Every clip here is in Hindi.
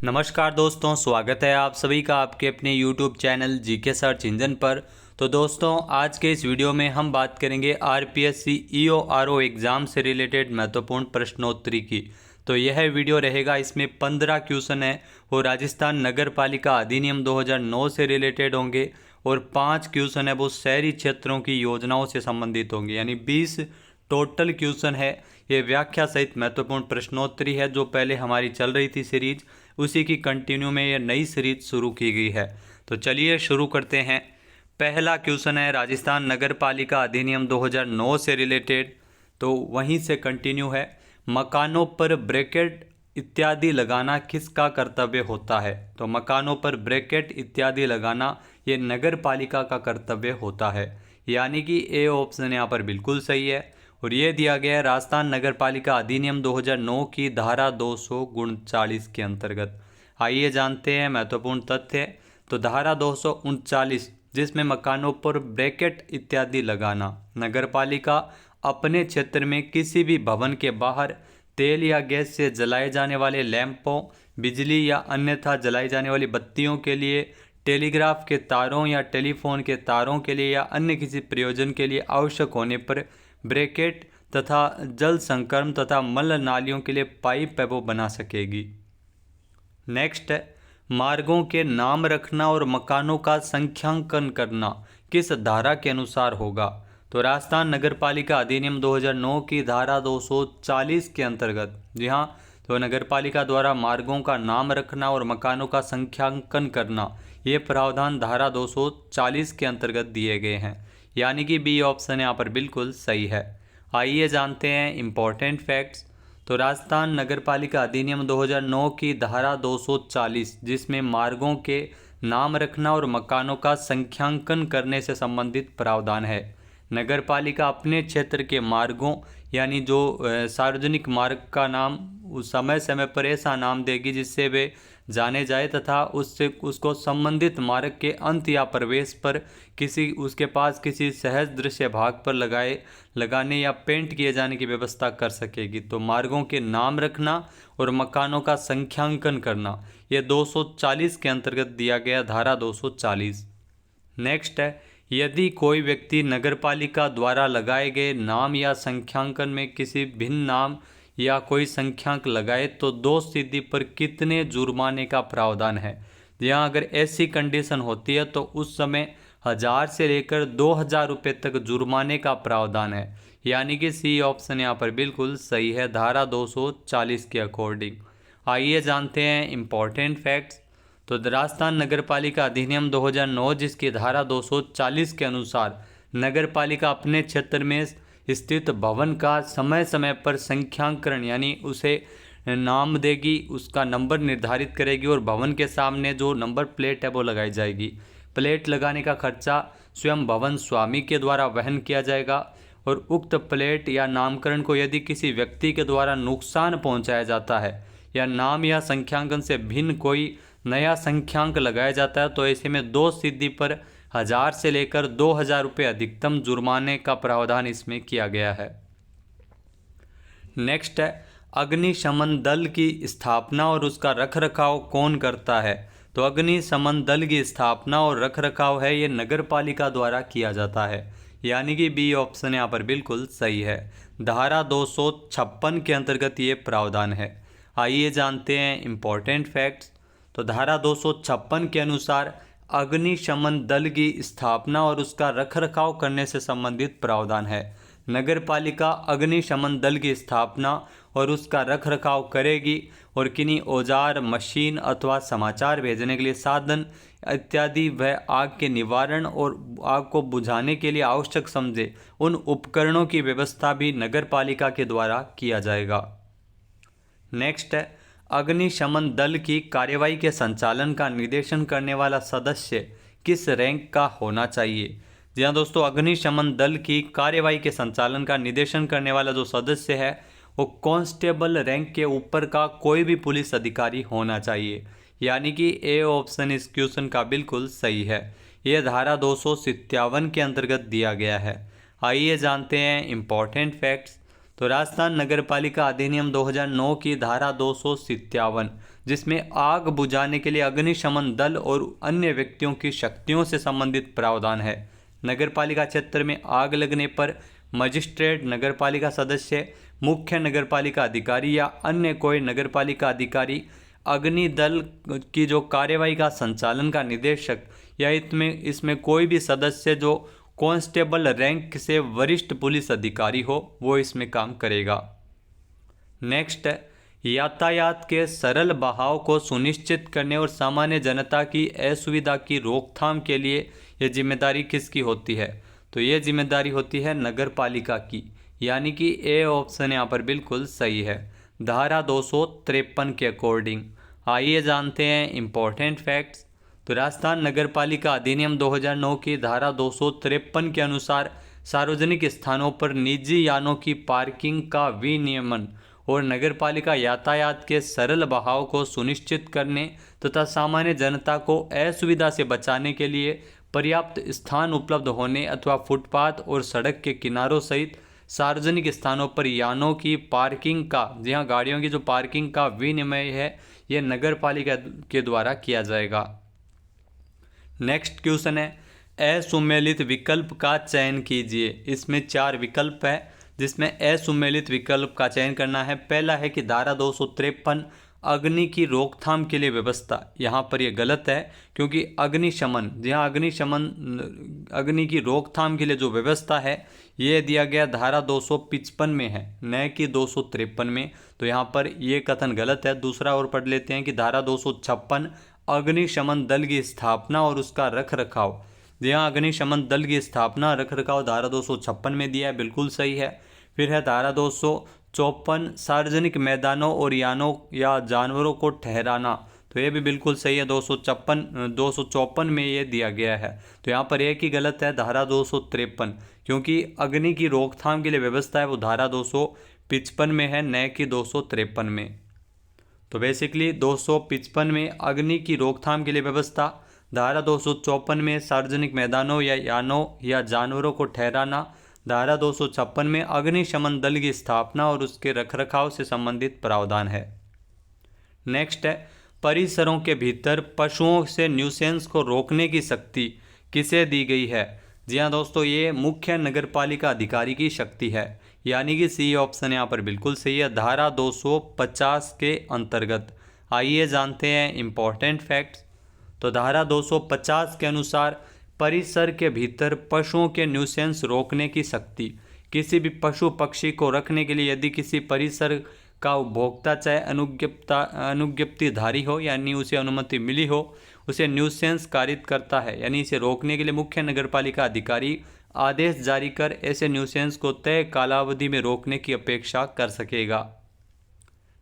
नमस्कार दोस्तों, स्वागत है आप सभी का आपके अपने YouTube channel GK search engine पर। तो दोस्तों, आज के इस वीडियो में हम बात करेंगे आरपीएससी ईओआरओ एग्ज़ाम से रिलेटेड महत्वपूर्ण प्रश्नोत्तरी की। तो यह वीडियो रहेगा, इसमें 15 क्वेश्चन है वो राजस्थान नगर पालिका अधिनियम 2009 से रिलेटेड होंगे और 5 क्वेश्चन है वो शहरी क्षेत्रों की योजनाओं से संबंधित होंगे। यानी 20 टोटल क्वेश्चन है। ये व्याख्या सहित महत्वपूर्ण प्रश्नोत्तरी है जो पहले हमारी चल रही थी सीरीज, उसी की कंटिन्यू में ये नई सीरीज शुरू की गई है। तो चलिए शुरू करते हैं। पहला क्वेश्चन है राजस्थान नगर पालिका अधिनियम 2009 से रिलेटेड, तो वहीं से कंटिन्यू है। मकानों पर ब्रैकेट इत्यादि लगाना किसका कर्तव्य होता है? तो मकानों पर ब्रैकेट इत्यादि लगाना ये नगर पालिका का कर्तव्य होता है, यानी कि ए ऑप्शन यहाँ पर बिल्कुल सही है। और ये दिया गया है राजस्थान नगर पालिका अधिनियम 2009 की धारा 239 के अंतर्गत। आइए जानते हैं महत्वपूर्ण तथ्य। तो धारा 239, जिसमें मकानों पर ब्रैकेट इत्यादि लगाना, नगर पालिका अपने क्षेत्र में किसी भी भवन के बाहर तेल या गैस से जलाए जाने वाले लैंपों, बिजली या अन्यथा जलाई जाने वाली बत्तियों के लिए, टेलीग्राफ के तारों या टेलीफोन के तारों के लिए या अन्य किसी प्रयोजन के लिए आवश्यक होने पर ब्रैकेट तथा जल संक्रमण तथा मल नालियों के लिए पाइप है वो बना सकेगी। नेक्स्ट है, मार्गों के नाम रखना और मकानों का संख्यांकन करना किस धारा के अनुसार होगा? तो राजस्थान नगर पालिका अधिनियम 2009 की धारा 240 के अंतर्गत, जी हाँ, तो नगर पालिका द्वारा मार्गों का नाम रखना और मकानों का संख्यांकन करना, ये प्रावधान धारा 240 के अंतर्गत दिए गए हैं, यानी कि बी ऑप्शन यहाँ पर बिल्कुल सही है। आइए जानते हैं इम्पोर्टेंट फैक्ट्स। तो राजस्थान नगर पालिका अधिनियम 2009 की धारा 240, जिसमें मार्गों के नाम रखना और मकानों का संख्यांकन करने से संबंधित प्रावधान है। नगर पालिका अपने क्षेत्र के मार्गों, यानी जो सार्वजनिक मार्ग का नाम उस समय समय पर ऐसा नाम देगी जिससे वे जाने जाए तथा उससे उसको संबंधित मार्ग के अंत या प्रवेश पर किसी उसके पास किसी सहज दृश्य भाग पर लगाने या पेंट किए जाने की व्यवस्था कर सकेगी। तो मार्गों के नाम रखना और मकानों का संख्यांकन करना, ये 240 के अंतर्गत दिया गया धारा 240। नेक्स्ट है, यदि कोई व्यक्ति नगरपालिका द्वारा लगाए गए नाम या संख्यांकन में किसी भिन्न नाम या कोई संख्यांक लगाए तो दोष सिद्धि पर कितने जुर्माने का प्रावधान है? यहाँ अगर ऐसी कंडीशन होती है तो उस समय 1000 से लेकर 2000 रुपये तक जुर्माने का प्रावधान है, यानी कि सी ऑप्शन यहाँ पर बिल्कुल सही है धारा 240 के अकॉर्डिंग। आइए जानते हैं इम्पोर्टेंट फैक्ट्स। तो राजस्थान नगर पालिका अधिनियम 2009, जिसकी धारा 240 के अनुसार नगर पालिका अपने क्षेत्र में स्थित भवन का समय समय पर संख्यांकन, यानी उसे नाम देगी, उसका नंबर निर्धारित करेगी और भवन के सामने जो नंबर प्लेट है वो लगाई जाएगी। प्लेट लगाने का खर्चा स्वयं भवन स्वामी के द्वारा वहन किया जाएगा और उक्त प्लेट या नामकरण को यदि किसी व्यक्ति के द्वारा नुकसान पहुंचाया जाता है या नाम या संख्यांकन से भिन्न कोई नया संख्यांक लगाया जाता है तो ऐसे में दोष सिद्धि पर 1000 से लेकर 2000 रुपये अधिकतम जुर्माने का प्रावधान इसमें किया गया है। नेक्स्ट है, अग्निशमन दल की स्थापना और उसका रखरखाव कौन करता है? तो अग्निशमन दल की स्थापना और रखरखाव है ये नगर पालिका द्वारा किया जाता है, यानी कि बी ऑप्शन यहाँ पर बिल्कुल सही है। धारा 256 के अंतर्गत ये प्रावधान है। आइए जानते हैं इम्पोर्टेंट फैक्ट्स। तो धारा 256 के अनुसार अग्निशमन दल की स्थापना और उसका रखरखाव करने से संबंधित प्रावधान है। नगर पालिका अग्निशमन दल की स्थापना और उसका रखरखाव करेगी और किन्हीं औजार, मशीन अथवा समाचार भेजने के लिए साधन इत्यादि व आग के निवारण और आग को बुझाने के लिए आवश्यक समझे उन उपकरणों की व्यवस्था भी नगर पालिका के द्वारा किया जाएगा। नेक्स्ट है, अग्निशमन दल की कार्यवाही के संचालन का निर्देशन करने वाला सदस्य किस रैंक का होना चाहिए? जी हाँ दोस्तों, अग्निशमन दल की कार्यवाही के संचालन का निर्देशन करने वाला जो सदस्य है वो कांस्टेबल रैंक के ऊपर का कोई भी पुलिस अधिकारी होना चाहिए, यानी कि ए ऑप्शन इस क्वेश्चन का बिल्कुल सही है। यह धारा 257 के अंतर्गत दिया गया है। आइए जानते हैं इम्पोर्टेंट फैक्ट्स। तो राजस्थान नगर पालिका अधिनियम 2009 की धारा 257, जिसमें आग बुझाने के लिए अग्निशमन दल और अन्य व्यक्तियों की शक्तियों से संबंधित प्रावधान है। नगरपालिका क्षेत्र में आग लगने पर मजिस्ट्रेट, नगरपालिका सदस्य, मुख्य नगरपालिका अधिकारी या अन्य कोई नगरपालिका अधिकारी अग्नि दल की जो कार्यवाही का संचालन का निदेशक या इसमें कोई भी सदस्य जो कांस्टेबल रैंक से वरिष्ठ पुलिस अधिकारी हो वो इसमें काम करेगा। नेक्स्ट है, यातायात के सरल बहाव को सुनिश्चित करने और सामान्य जनता की असुविधा की रोकथाम के लिए यह जिम्मेदारी किसकी होती है? तो ये जिम्मेदारी होती है नगरपालिका की, यानी कि ए ऑप्शन यहाँ पर बिल्कुल सही है धारा 253 के अकॉर्डिंग। आइए जानते हैं इम्पोर्टेंट फैक्ट्स। तो राजस्थान नगरपालिका अधिनियम 2009 की धारा 253 के अनुसार सार्वजनिक स्थानों पर निजी यानों की पार्किंग का विनियमन और नगरपालिका यातायात के सरल बहाव को सुनिश्चित करने तथा सामान्य जनता को असुविधा से बचाने के लिए पर्याप्त स्थान उपलब्ध होने अथवा फुटपाथ और सड़क के किनारों सहित सार्वजनिक स्थानों पर यानों की पार्किंग का, जी हाँ, गाड़ियों की जो पार्किंग का विनियमन है यह नगरपालिका के द्वारा किया जाएगा। नेक्स्ट क्वेश्चन है, असुमेलित विकल्प का चयन कीजिए। इसमें 4 विकल्प है जिसमें असुमेलित विकल्प का चयन करना है। पहला है कि धारा 253 अग्नि की रोकथाम के लिए व्यवस्था, यहाँ पर यह गलत है क्योंकि अग्निशमन, जहाँ अग्नि की रोकथाम के लिए जो व्यवस्था है ये दिया गया धारा 255 में है, न कि 253 में, तो यहाँ पर ये कथन गलत है। दूसरा और पढ़ लेते हैं कि धारा 256 अग्निशमन दल की स्थापना और उसका रख रखाव, जहाँ अग्निशमन दल की स्थापना रख रखाव धारा 256 में दिया है, बिल्कुल सही है। फिर है धारा 254 सार्वजनिक मैदानों और यानों या जानवरों को ठहराना, तो ये भी बिल्कुल सही है, 254 में ये दिया गया है। तो यहाँ पर एक ही गलत है, धारा 253, क्योंकि अग्नि की रोकथाम के लिए व्यवस्था है वो धारा 255 में है, न कि 253 में। तो बेसिकली 255 में अग्नि की रोकथाम के लिए व्यवस्था, धारा 254 में सार्वजनिक मैदानों या यानों या जानवरों को ठहराना, धारा 256 में अग्निशमन दल की स्थापना और उसके रखरखाव से संबंधित प्रावधान है। नेक्स्ट है, परिसरों के भीतर पशुओं से न्यूसेंस को रोकने की शक्ति किसे दी गई है? जी हाँ दोस्तों, ये मुख्य नगरपालिका अधिकारी की शक्ति है, यानी कि सी ऑप्शन यहाँ पर बिल्कुल सही है, धारा 250 के अंतर्गत। आइए जानते हैं इम्पोर्टेंट फैक्ट्स। तो धारा 250 के अनुसार परिसर के भीतर पशुओं के न्यूसेंस रोकने की शक्ति, किसी भी पशु पक्षी को रखने के लिए यदि किसी परिसर का उपभोक्ता चाहे अनुज्ञप्तिधारी हो यानी उसे अनुमति मिली हो, उसे न्यूसेंस कारित करता है, यानी इसे रोकने के लिए मुख्य नगरपालिका अधिकारी आदेश जारी कर ऐसे न्यूसेंस को तय कालावधि में रोकने की अपेक्षा कर सकेगा।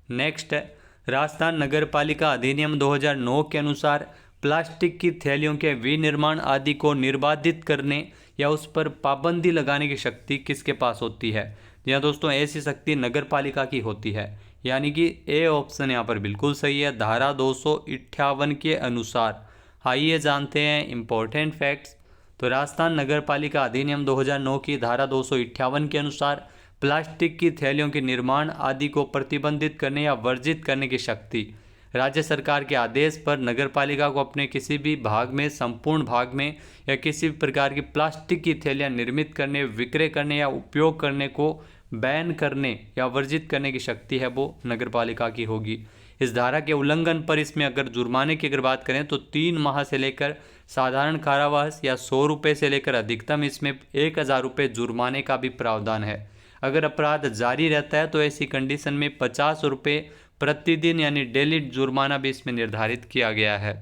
नेक्स्ट है, राजस्थान नगरपालिका अधिनियम 2009 के अनुसार प्लास्टिक की थैलियों के विनिर्माण आदि को निर्बाधित करने या उस पर पाबंदी लगाने की शक्ति किसके पास होती है? यहाँ दोस्तों ऐसी शक्ति नगरपालिका की होती है, यानी कि ए ऑप्शन यहाँ पर बिल्कुल सही है, धारा 258 के अनुसार। आइए जानते हैं इम्पोर्टेंट फैक्ट्स। तो राजस्थान नगरपालिका अधिनियम 2009 की धारा 258 के अनुसार प्लास्टिक की थैलियों के निर्माण आदि को प्रतिबंधित करने या वर्जित करने की शक्ति राज्य सरकार के आदेश पर नगरपालिका को अपने किसी भी भाग में, संपूर्ण भाग में या किसी भी प्रकार की प्लास्टिक की थैलियाँ निर्मित करने, विक्रय करने या उपयोग करने को बैन करने या वर्जित करने की शक्ति है वो नगरपालिका की होगी। इस धारा के उल्लंघन पर इसमें अगर जुर्माने की अगर बात करें तो 3 माह से लेकर साधारण कारावास या 100 रुपये से लेकर अधिकतम इसमें 1000 रुपये जुर्माने का भी प्रावधान है। अगर अपराध जारी रहता है तो ऐसी कंडीशन में 50 रुपये प्रतिदिन यानी डेली जुर्माना भी इसमें निर्धारित किया गया है।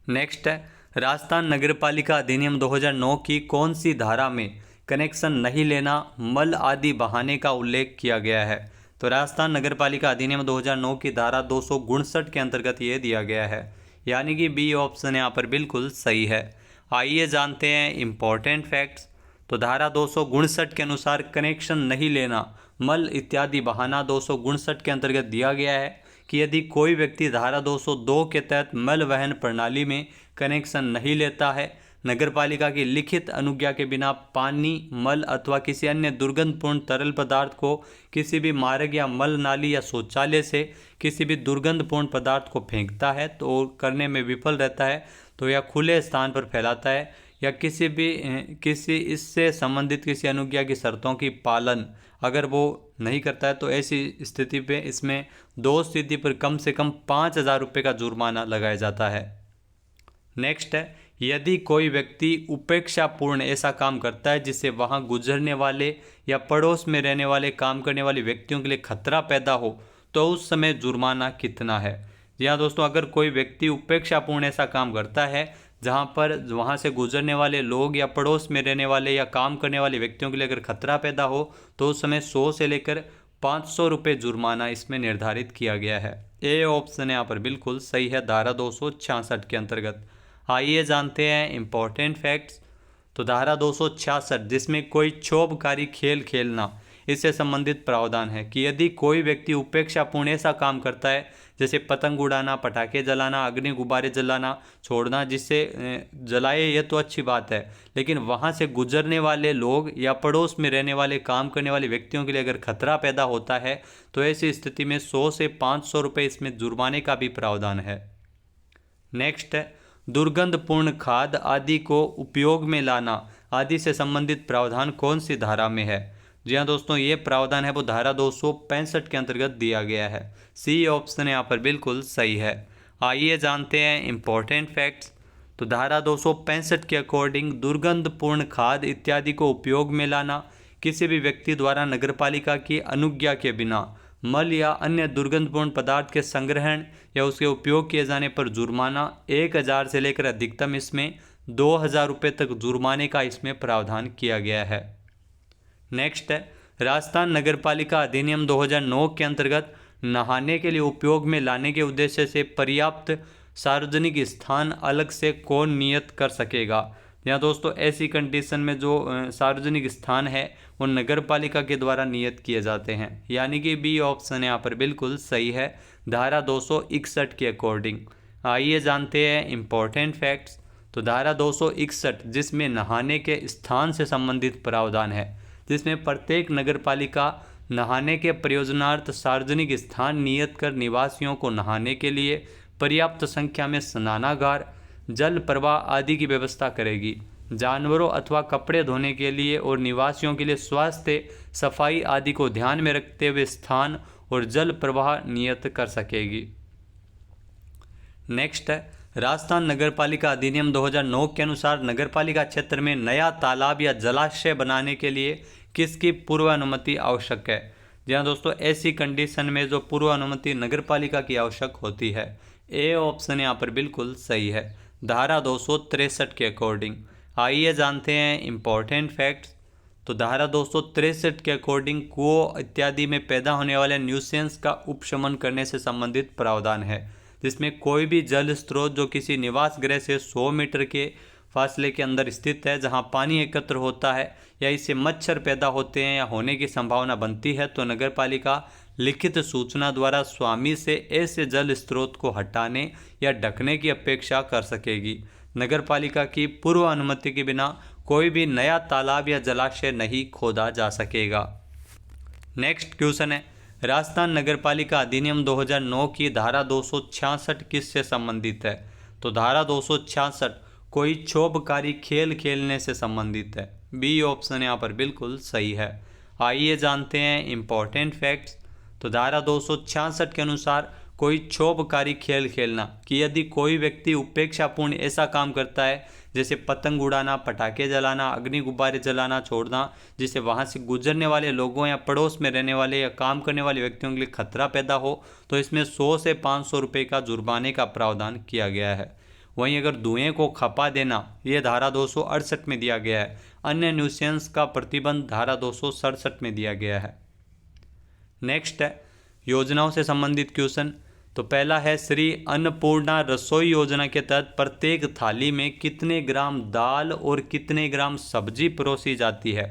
नेक्स्ट है, राजस्थान नगरपालिका अधिनियम 2009 की कौन सी धारा में कनेक्शन नहीं लेना, मल आदि बहाने का उल्लेख किया गया है? तो राजस्थान नगरपालिका अधिनियम 2009 की धारा 259 के अंतर्गत ये दिया गया है, यानी कि बी ऑप्शन यहाँ पर बिल्कुल सही है। आइए जानते हैं इम्पोर्टेंट फैक्ट्स। तो धारा 259 के अनुसार कनेक्शन नहीं लेना, मल इत्यादि बहाना 259 के अंतर्गत दिया गया है कि यदि कोई व्यक्ति धारा 202 के तहत मल वहन प्रणाली में कनेक्शन नहीं लेता है, नगरपालिका की लिखित अनुज्ञा के बिना पानी, मल अथवा किसी अन्य दुर्गंधपूर्ण तरल पदार्थ को किसी भी मार्ग या मल नाली या शौचालय से किसी भी दुर्गंधपूर्ण पदार्थ को फेंकता है तो करने में विफल रहता है तो या खुले स्थान पर फैलाता है या किसी इससे संबंधित किसी अनुज्ञा की शर्तों की पालन अगर वो नहीं करता है तो ऐसी स्थिति पे इसमें दोष सिद्धि पर कम से कम 5,000 रुपये का जुर्माना लगाया जाता है। नेक्स्ट है, यदि कोई व्यक्ति उपेक्षापूर्ण ऐसा काम करता है जिससे वहाँ गुजरने वाले या पड़ोस में रहने वाले काम करने वाले व्यक्तियों के लिए खतरा पैदा हो तो उस समय जुर्माना कितना है। जी हाँ दोस्तों, अगर कोई व्यक्ति उपेक्षापूर्ण ऐसा काम करता है जहाँ पर वहाँ से गुजरने वाले लोग या पड़ोस में रहने वाले या काम करने वाले व्यक्तियों के लिए अगर खतरा पैदा हो तो उस समय 100 से लेकर 500 रुपये जुर्माना इसमें निर्धारित किया गया है। ए ऑप्शन यहाँ पर बिल्कुल सही है धारा 266 के अंतर्गत। आइए जानते हैं इम्पोर्टेंट फैक्ट्स। तो धारा 266 जिसमें कोई क्षोभकारी खेल खेलना, इससे संबंधित प्रावधान है कि यदि कोई व्यक्ति उपेक्षापूर्ण ऐसा काम करता है जैसे पतंग उड़ाना, पटाखे जलाना, अग्नि गुब्बारे जलाना छोड़ना, जिससे जलाए ये तो अच्छी बात है, लेकिन वहाँ से गुजरने वाले लोग या पड़ोस में रहने वाले काम करने वाले व्यक्तियों के लिए अगर खतरा पैदा होता है तो ऐसी स्थिति में 100 से 500 रुपये इसमें जुर्माने का भी प्रावधान है। नेक्स्ट है, दुर्गंधपूर्ण खाद आदि को उपयोग में लाना आदि से संबंधित प्रावधान कौन सी धारा में है। जी हाँ दोस्तों, ये प्रावधान है वो धारा 265 के अंतर्गत दिया गया है। सी ऑप्शन यहाँ पर बिल्कुल सही है। आइए जानते हैं इम्पोर्टेंट फैक्ट्स। तो धारा 265 के अकॉर्डिंग दुर्गंधपूर्ण खाद इत्यादि को उपयोग में लाना किसी भी व्यक्ति द्वारा नगरपालिका की अनुज्ञा के बिना मल या अन्य दुर्गंधपूर्ण पदार्थ के संग्रहण या उसके उपयोग किए जाने पर जुर्माना 1,000 से लेकर अधिकतम इसमें 2,000 रुपये तक जुर्माने का इसमें प्रावधान किया गया है। नेक्स्ट है, राजस्थान नगरपालिका अधिनियम 2009 के अंतर्गत नहाने के लिए उपयोग में लाने के उद्देश्य से पर्याप्त सार्वजनिक स्थान अलग से कौन नियत कर सकेगा। यहाँ दोस्तों ऐसी कंडीशन में जो सार्वजनिक स्थान है वो नगरपालिका के द्वारा नियत किए जाते हैं, यानी कि बी ऑप्शन यहाँ पर बिल्कुल सही है धारा 261 के अकॉर्डिंग। आइए जानते हैं इम्पोर्टेंट फैक्ट्स। तो धारा 261 जिसमें नहाने के स्थान से संबंधित प्रावधान है, जिसमें प्रत्येक नगरपालिका नहाने के प्रयोजनार्थ सार्वजनिक स्थान नियत कर निवासियों को नहाने के लिए पर्याप्त संख्या में स्नानागार, जल प्रवाह आदि की व्यवस्था करेगी। जानवरों अथवा कपड़े धोने के लिए और निवासियों के लिए स्वास्थ्य, सफाई आदि को ध्यान में रखते हुए स्थान और जल प्रवाह नियत कर सकेगी। नेक्स्ट है, राजस्थान नगरपालिका अधिनियम 2009 के अनुसार नगरपालिका क्षेत्र में नया तालाब या जलाशय बनाने के लिए किसकी पूर्व अनुमति आवश्यक है। जी हाँ दोस्तों, ऐसी कंडीशन में जो पूर्व अनुमति नगरपालिका की आवश्यक होती है, ए ऑप्शन यहाँ पर बिल्कुल सही है धारा 263 के अकॉर्डिंग। आइए जानते हैं इम्पोर्टेंट फैक्ट्स। तो धारा 263 के अकॉर्डिंग कुओं इत्यादि में पैदा होने वाले न्यूसेंस का उपशमन करने से संबंधित प्रावधान है, जिसमें कोई भी जल स्रोत जो किसी निवास गृह से 100 मीटर के फासले के अंदर स्थित है, जहां पानी एकत्र होता है या इससे मच्छर पैदा होते हैं या होने की संभावना बनती है, तो नगरपालिका लिखित सूचना द्वारा स्वामी से ऐसे जल स्रोत को हटाने या ढकने की अपेक्षा कर सकेगी। नगरपालिका की पूर्व अनुमति के बिना कोई भी नया तालाब या जलाशय नहीं खोदा जा सकेगा। नेक्स्ट क्वेश्चन है, राजस्थान नगरपालिका अधिनियम 2009 की धारा 266 किससे संबंधित है। तो धारा 266 कोई क्षोभकारी खेल खेलने से संबंधित है। बी ऑप्शन यहाँ पर बिल्कुल सही है। आइए जानते हैं इम्पोर्टेंट फैक्ट्स। तो धारा 266 के अनुसार कोई क्षोभकारी खेल खेलना कि यदि कोई व्यक्ति उपेक्षापूर्ण ऐसा काम करता है जैसे पतंग उड़ाना, पटाखे जलाना, अग्नि गुब्बारे जलाना छोड़ना, जिससे वहाँ से गुजरने वाले लोगों या पड़ोस में रहने वाले या काम करने वाले व्यक्तियों के लिए खतरा पैदा हो, तो इसमें 100 से 500 रुपये का जुर्माने का प्रावधान किया गया है। वहीं अगर धुएं को खपा देना, ये धारा 268 में दिया गया है। अन्य न्यूसेंस का प्रतिबंध धारा 267 में दिया गया है। नेक्स्ट है योजनाओं से संबंधित क्वेश्चन। तो पहला है, श्री अन्नपूर्णा रसोई योजना के तहत प्रत्येक थाली में कितने ग्राम दाल और कितने ग्राम सब्जी परोसी जाती है।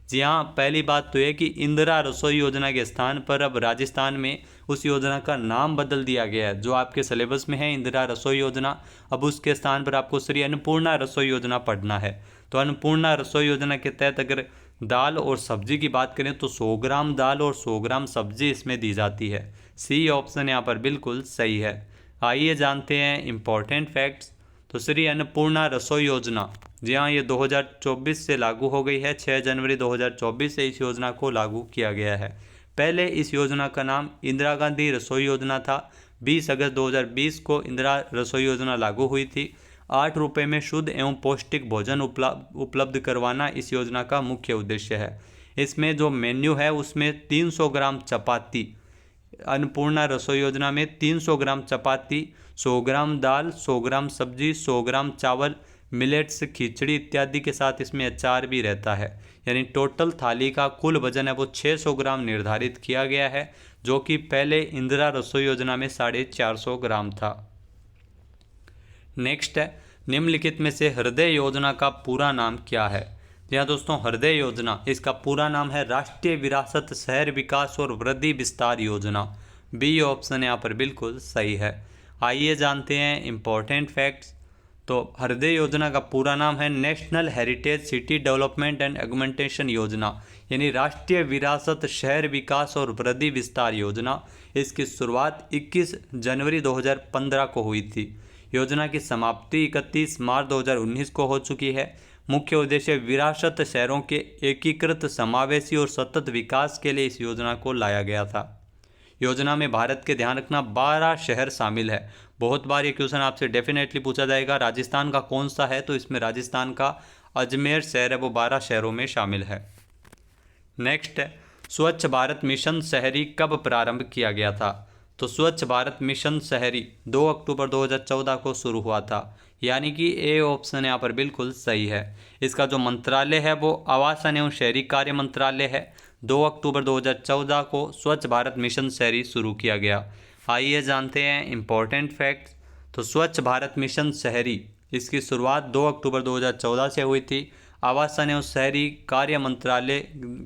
जी हाँ, पहली बात तो ये कि इंदिरा रसोई योजना के स्थान पर अब राजस्थान में उस योजना का नाम बदल दिया गया है। जो आपके सिलेबस में है इंदिरा रसोई योजना, अब उसके स्थान पर आपको श्री अन्नपूर्णा रसोई योजना पढ़ना है। तो अन्नपूर्णा रसोई योजना के तहत अगर दाल और सब्जी की बात करें तो 100 ग्राम दाल और 100 ग्राम सब्जी इसमें दी जाती है। सी ऑप्शन यहाँ पर बिल्कुल सही है। आइए जानते हैं इम्पोर्टेंट फैक्ट्स। तो श्री अन्नपूर्णा रसोई योजना, जी हाँ, ये 2024 से लागू हो गई है। 6 जनवरी 2024 से इस योजना को लागू किया गया है। पहले इस योजना का नाम इंदिरा गांधी रसोई योजना था। 20 अगस्त 2020 को इंदिरा रसोई योजना लागू हुई थी। 8 रुपये में शुद्ध एवं पौष्टिक भोजन उपलब्ध करवाना इस योजना का मुख्य उद्देश्य है। इसमें जो मेन्यू है उसमें 300 ग्राम चपाती, अन्नपूर्णा रसोई योजना में 300 ग्राम चपाती, 100 ग्राम दाल, 100 ग्राम सब्जी, 100 ग्राम चावल, मिलेट्स, खिचड़ी इत्यादि के साथ इसमें अचार भी रहता है। यानी टोटल थाली का कुल वजन है वो 600 ग्राम निर्धारित किया गया है, जो कि पहले इंदिरा रसोई योजना में 450 ग्राम था। नेक्स्ट है, निम्नलिखित में से हृदय योजना का पूरा नाम क्या है? जी हाँ दोस्तों, हृदय योजना, इसका पूरा नाम है राष्ट्रीय विरासत शहर विकास और वृद्धि विस्तार योजना। बी ऑप्शन यहाँ पर बिल्कुल सही है। आइए जानते हैं इम्पोर्टेंट फैक्ट्स। तो हृदय योजना का पूरा नाम है national heritage city development and augmentation योजना, यानी राष्ट्रीय विरासत शहर विकास और वृद्धि विस्तार योजना। इसकी शुरुआत 21 जनवरी 2015 को हुई थी। योजना की समाप्ति 31 मार्च 2019 को हो चुकी है। मुख्य उद्देश्य विरासत शहरों के एकीकृत, समावेशी और सतत विकास के लिए इस योजना को लाया गया था। योजना में भारत के ध्यान रखना 12 शहर शामिल है। बहुत बार ये क्वेश्चन आपसे डेफिनेटली पूछा जाएगा, राजस्थान का कौन सा है? तो इसमें राजस्थान का अजमेर शहर है, वो 12 शहरों में शामिल है। नेक्स्ट है, स्वच्छ भारत मिशन शहरी कब प्रारंभ किया गया था? तो स्वच्छ भारत मिशन शहरी 2 अक्टूबर 2014 को शुरू हुआ था, यानी कि ए ऑप्शन यहाँ पर बिल्कुल सही है। इसका जो मंत्रालय है वो आवासन एवं शहरी कार्य मंत्रालय है। 2 अक्टूबर 2014 को स्वच्छ भारत मिशन शहरी शुरू किया गया। आइए जानते हैं इम्पोर्टेंट फैक्ट्स। तो स्वच्छ भारत मिशन शहरी, इसकी शुरुआत 2 अक्टूबर 2014 से हुई थी। आवासन एवं शहरी कार्य मंत्रालय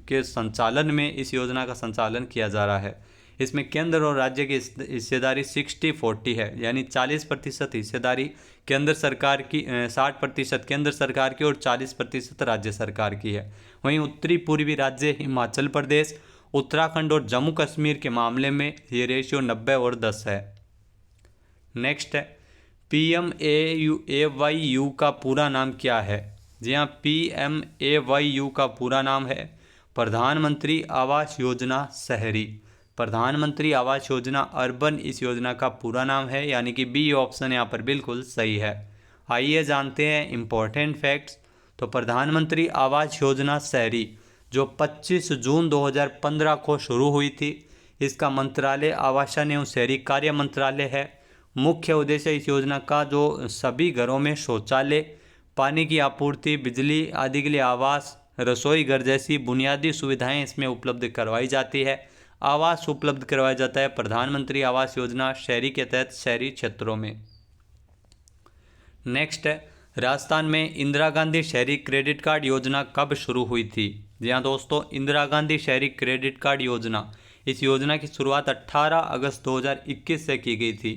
के संचालन में इस योजना का संचालन किया जा रहा है। इसमें केंद्र और राज्य की हिस्सेदारी 60-40 है, यानी 40% हिस्सेदारी केंद्र सरकार की, 60% केंद्र सरकार की और 40% राज्य सरकार की है। वहीं उत्तरी पूर्वी राज्य हिमाचल प्रदेश, उत्तराखंड और जम्मू कश्मीर के मामले में ये रेशियो 90 और 10 है। नेक्स्ट है, PMAYU का पूरा नाम क्या है? जी हाँ, PMAYU का पूरा नाम है प्रधानमंत्री आवास योजना शहरी। प्रधानमंत्री आवास योजना अर्बन इस योजना का पूरा नाम है, यानी कि बी ऑप्शन यहाँ पर बिल्कुल सही है। आइए जानते हैं इम्पोर्टेंट फैक्ट्स। तो प्रधानमंत्री आवास योजना शहरी जो 25 जून 2015 को शुरू हुई थी, इसका मंत्रालय आवासन एवं शहरी कार्य मंत्रालय है। मुख्य उद्देश्य इस योजना का जो सभी घरों में शौचालय, पानी की आपूर्ति, बिजली आदि के लिए आवास, रसोई घर जैसी बुनियादी सुविधाएं इसमें उपलब्ध करवाई जाती है। आवास उपलब्ध करवाया जाता है प्रधानमंत्री आवास योजना शहरी के तहत शहरी क्षेत्रों में। नेक्स्ट है, राजस्थान में इंदिरा गांधी शहरी क्रेडिट कार्ड योजना कब शुरू हुई थी? जी हाँ दोस्तों, इंदिरा गांधी शहरी क्रेडिट कार्ड योजना, इस योजना की शुरुआत 18 अगस्त 2021 से की गई थी।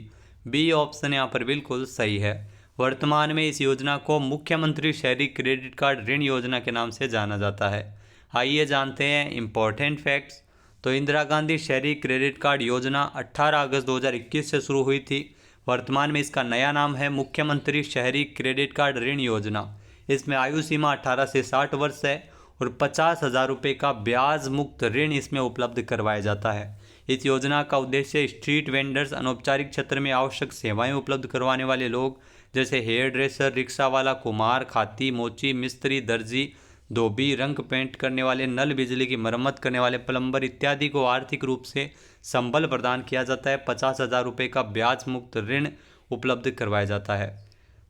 बी ऑप्शन यहाँ पर बिल्कुल सही है। वर्तमान में इस योजना को मुख्यमंत्री शहरी क्रेडिट कार्ड ऋण योजना के नाम से जाना जाता है। आइए जानते हैं इम्पोर्टेंट फैक्ट्स। तो इंदिरा गांधी शहरी क्रेडिट कार्ड योजना 18 अगस्त 2021 से शुरू हुई थी। वर्तमान में इसका नया नाम है मुख्यमंत्री शहरी क्रेडिट कार्ड ऋण योजना। इसमें आयु सीमा 18 से 60 वर्ष है और 50,000 रुपये का ब्याज मुक्त ऋण इसमें उपलब्ध करवाया जाता है। इस योजना का उद्देश्य स्ट्रीट वेंडर्स, अनौपचारिक क्षेत्र में आवश्यक सेवाएं उपलब्ध करवाने वाले लोग जैसे हेयर ड्रेसर, रिक्शा वाला, कुम्हार, खाती, मोची, मिस्त्री, दर्जी, धोबी, रंग पेंट करने वाले, नल बिजली की मरम्मत करने वाले, प्लम्बर इत्यादि को आर्थिक रूप से संबल प्रदान किया जाता है। 50,000 रुपये का ब्याज मुक्त ऋण उपलब्ध करवाया जाता है।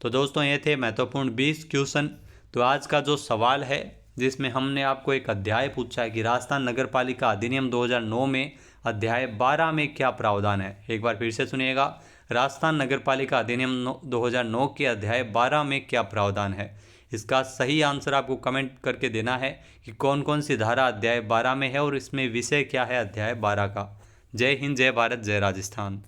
तो दोस्तों, ये थे महत्वपूर्ण 20 क्वेश्चन। तो आज का जो सवाल है जिसमें हमने आपको एक अध्याय पूछा है कि राजस्थान नगर पालिका अधिनियम 2009 में अध्याय 12 में क्या प्रावधान है। एक बार फिर से सुनिएगा, राजस्थान नगर पालिका अधिनियम 2009 के अध्याय 12 में क्या प्रावधान है। इसका सही आंसर आपको कमेंट करके देना है कि कौन कौन सी धारा अध्याय 12 में है और इसमें विषय क्या है अध्याय 12 का। जय हिंद, जय भारत, जय राजस्थान।